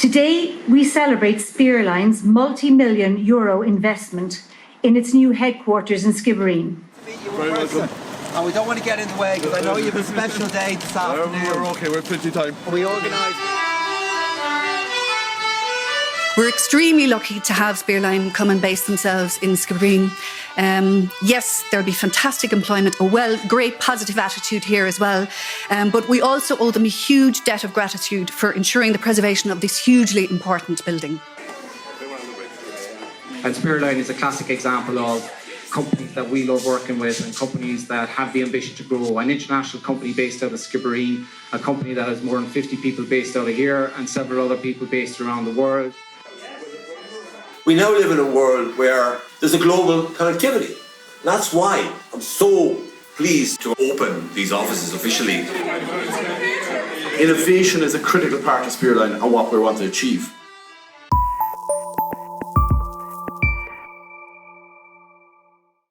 Today, we celebrate Spearline's multi-million euro investment in its new headquarters in Skibbereen. Very welcome. And we don't want to get in the way because I know you have a special day this afternoon. We're okay, we're plenty of time. We organise. We're extremely lucky to have Spearline come and base themselves in Skibbereen. Yes, there'll be fantastic employment, great positive attitude here as well. But we also owe them a huge debt of gratitude for ensuring the preservation of this hugely important building. And Spearline is a classic example of companies that we love working with and companies that have the ambition to grow. An international company based out of Skibbereen, a company that has more than 50 people based out of here and several other people based around the world. We now live in a world where there's a global connectivity. That's why I'm so pleased to open these offices officially. Innovation is a critical part of Spearline and what we want to achieve.